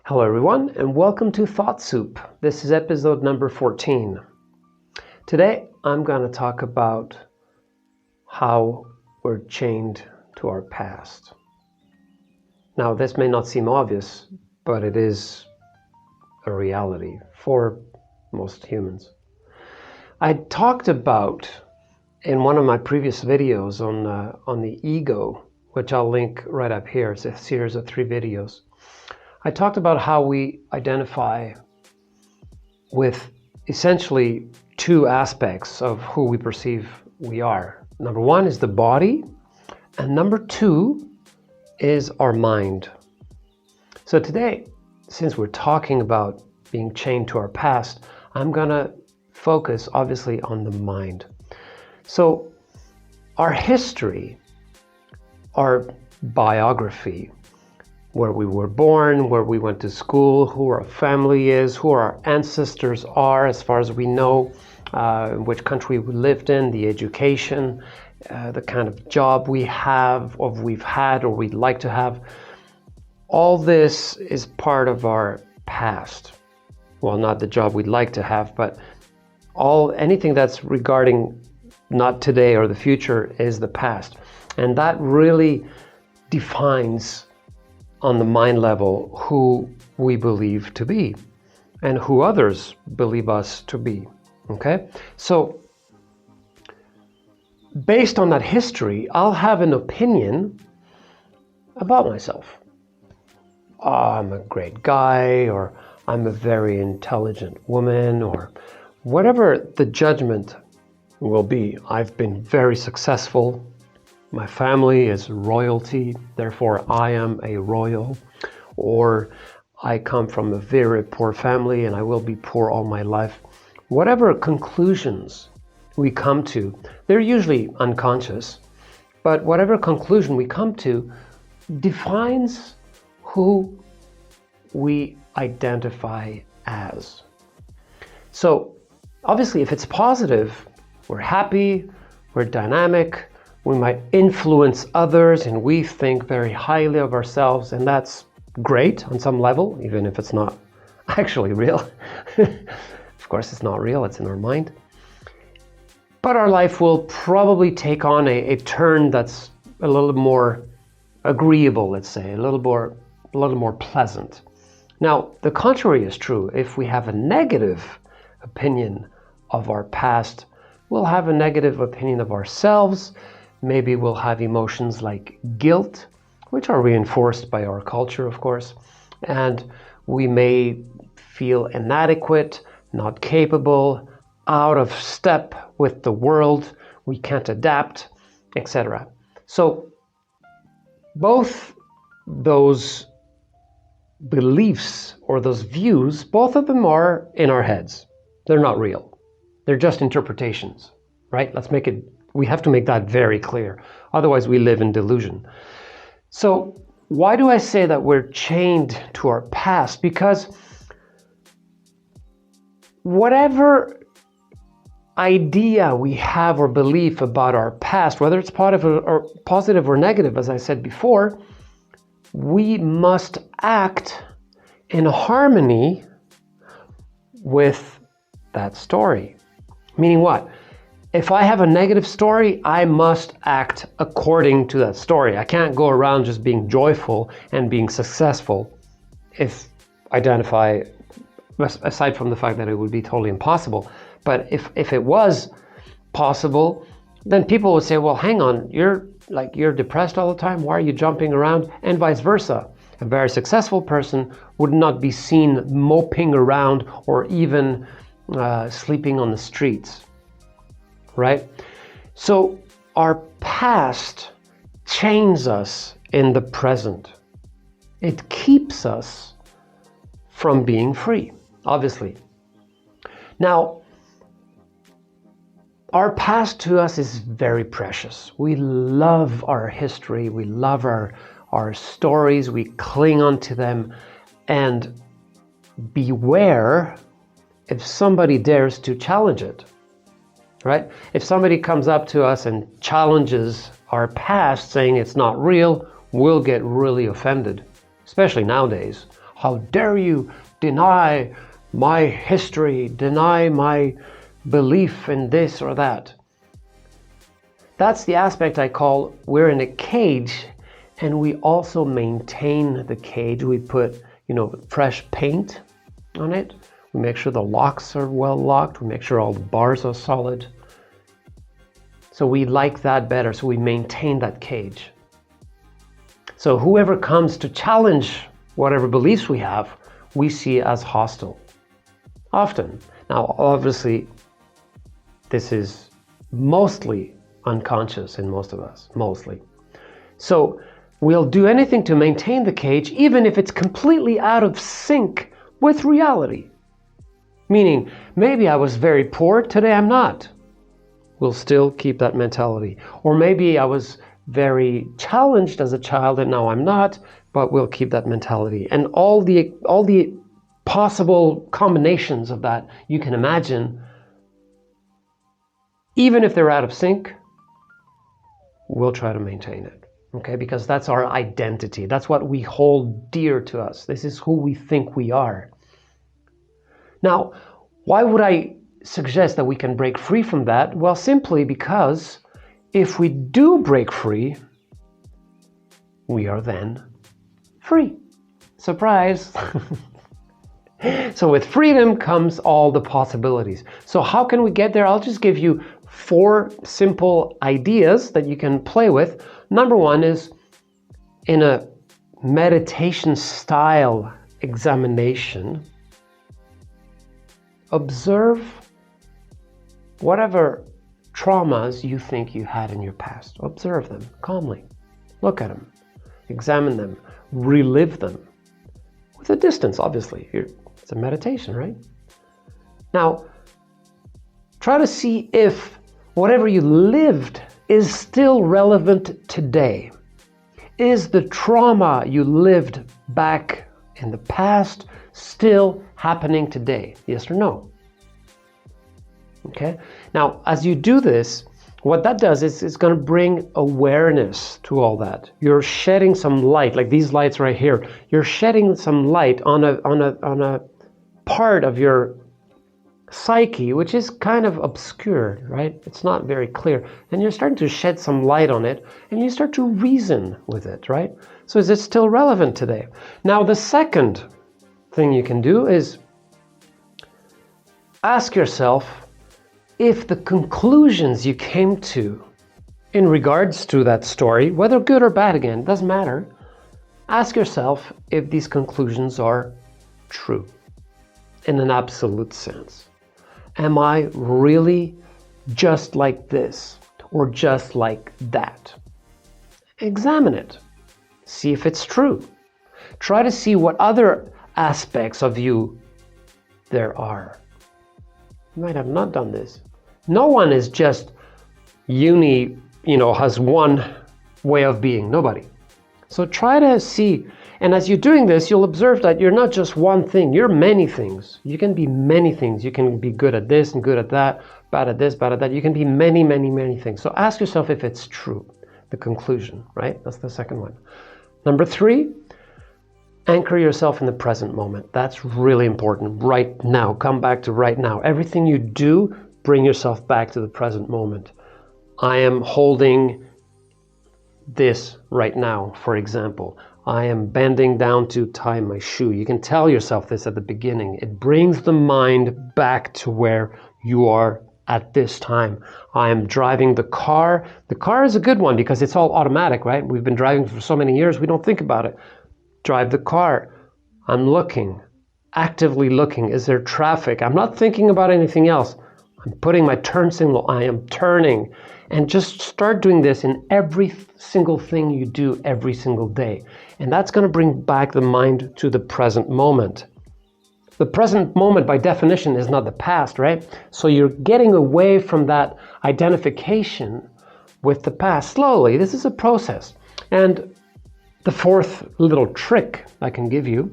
Hello everyone and welcome to Thought Soup. This is episode number 14. Today I'm going to talk about how we're chained to our past. Now this may not seem obvious, but it is a reality for most humans. I talked about in one of my previous videos on the ego, which I'll link right up here. It's a series of 3 videos. I talked about how we identify with essentially 2 aspects of who we perceive we are. Number 1 is the body, and number 2 is our mind. So today, since we're talking about being chained to our past, I'm gonna focus obviously on the mind. So our history, our biography, where we were born, where we went to school, who our family is, who our ancestors are as far as we know, which country we lived in, the education, the kind of job we have, or we've had, or we'd like to have. All this is part of our past. Well, not the job we'd like to have, but anything that's regarding not today or the future is the past. And that really defines on the mind level who we believe to be and who others believe us to be. Okay? So based on that history, I'll have an opinion about myself. I'm a great guy, or I'm a very intelligent woman, or whatever the judgment will be. I've been very successful. My family is royalty, therefore I am a royal. Or I come from a very poor family and I will be poor all my life. Whatever conclusions we come to, they're usually unconscious, but whatever conclusion we come to defines who we identify as. So obviously if it's positive, we're happy, we're dynamic, we might influence others, and we think very highly of ourselves, and that's great on some level, even if it's not actually real. Of course it's not real, it's in our mind. But our life will probably take on a turn that's a little more agreeable, let's say, a little more pleasant. Now, the contrary is true. If we have a negative opinion of our past, we'll have a negative opinion of ourselves. Maybe we'll have emotions like guilt, which are reinforced by our culture, of course. And we may feel inadequate, not capable, out of step with the world. We can't adapt, etc. So both those beliefs or those views, both of them are in our heads. They're not real. They're just interpretations, right? We have to make that very clear. Otherwise we live in delusion. So why do I say that we're chained to our past? Because whatever idea we have or belief about our past, whether it's positive or negative, as I said before, we must act in harmony with that story. Meaning what? If I have a negative story, I must act according to that story. I can't go around just being joyful and being successful if identify, aside from the fact that it would be totally impossible. But if it was possible, then people would say, well, hang on, you're depressed all the time. Why are you jumping around? And vice versa. A very successful person would not be seen moping around or even sleeping on the streets. Right? So our past chains us in the present. It keeps us from being free, obviously. Now, our past to us is very precious. We love our history, we love our stories, we cling on to them, and beware if somebody dares to challenge it. Right? If somebody comes up to us and challenges our past saying it's not real, we'll get really offended, especially nowadays. How dare you deny my history, deny my belief in this or that. That's the aspect I call we're in a cage, and we also maintain the cage. We put, fresh paint on it. We make sure the locks are well locked. We make sure all the bars are solid. So we like that better. So we maintain that cage. So whoever comes to challenge whatever beliefs we have, we see as hostile. Often. Now, obviously, this is mostly unconscious in most of us, mostly. So we'll do anything to maintain the cage, even if it's completely out of sync with reality. Meaning, maybe I was very poor, today I'm not. We'll still keep that mentality. Or maybe I was very challenged as a child and now I'm not, but we'll keep that mentality. And all the possible combinations of that you can imagine, even if they're out of sync, we'll try to maintain it. Okay, because that's our identity. That's what we hold dear to us. This is who we think we are. Now, why would I suggest that we can break free from that? Well, simply because if we do break free, we are then free. Surprise! So with freedom comes all the possibilities. So how can we get there? I'll just give you 4 simple ideas that you can play with. Number 1 is in a meditation style examination, observe whatever traumas you think you had in your past. Observe them calmly. Look at them. Examine them. Relive them. With a distance, obviously. It's a meditation, right? Now, try to see if whatever you lived is still relevant today. Is the trauma you lived back in the past still happening today? Yes or no? Okay. Now, as you do this, what that does is it's going to bring awareness to all that. You're shedding some light, like these lights right here. You're shedding some light on a part of your psyche, which is kind of obscured, right? It's not very clear. And you're starting to shed some light on it, and you start to reason with it, right? So is it still relevant today? Now, the second thing you can do is ask yourself if the conclusions you came to in regards to that story, whether good or bad, again, doesn't matter. Ask yourself if these conclusions are true in an absolute sense. Am I really just like this or just like that? Examine it. See if it's true. Try to see what other aspects of you there are. You might have not done this. No one is just has one way of being. Nobody. So try to see, and as you're doing this, you'll observe that you're not just one thing, you're many things. You can be many things. You can be good at this and good at that, bad at this, bad at that. You can be many, many, many things. So ask yourself if it's true, the conclusion, right? That's the second one. Number 3, anchor yourself in the present moment. That's really important. Right now. Come back to right now. Everything you do, bring yourself back to the present moment. I am holding this right now, for example. I am bending down to tie my shoe. You can tell yourself this at the beginning. It brings the mind back to where you are at this time. I am driving the car. The car is a good one because it's all automatic, right? We've been driving for so many years, we don't think about it. Drive the car. I'm looking, actively looking. Is there traffic? I'm not thinking about anything else. I'm putting my turn signal. I am turning. And just start doing this in every single thing you do every single day. And that's going to bring back the mind to the present moment. The present moment, by definition, is not the past, right? So you're getting away from that identification with the past slowly. This is a process. And the 4th little trick I can give you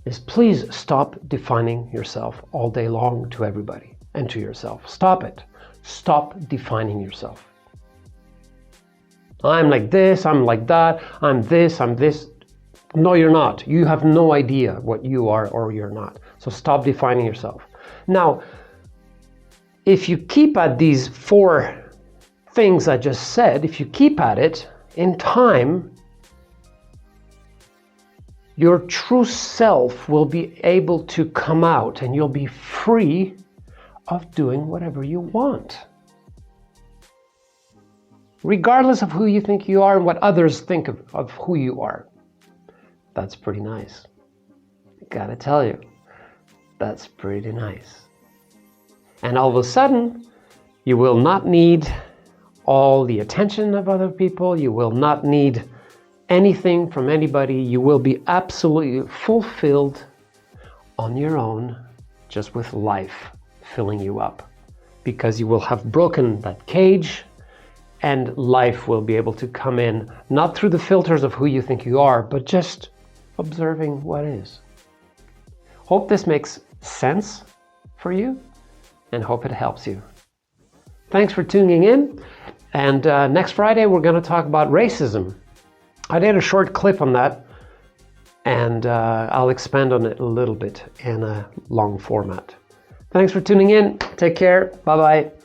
is please stop defining yourself all day long to everybody and to yourself. Stop it. Stop defining yourself. I'm like this, I'm like that, I'm this, I'm this. No, you're not. You have no idea what you are or you're not. So stop defining yourself. Now, if you keep at these 4 things I just said, if you keep at it, in time, your true self will be able to come out and you'll be free of doing whatever you want. Regardless of who you think you are and what others think of who you are. That's pretty nice. I gotta tell you, that's pretty nice. And all of a sudden, you will not need all the attention of other people. You will not need anything from anybody. You will be absolutely fulfilled on your own, just with life filling you up. Because you will have broken that cage, and life will be able to come in, not through the filters of who you think you are, but just observing what is. Hope this makes sense for you, and hope it helps you. Thanks for tuning in, and next Friday we're going to talk about racism. I did a short clip on that, and I'll expand on it a little bit in a long format. Thanks for tuning in. Take care. Bye-bye.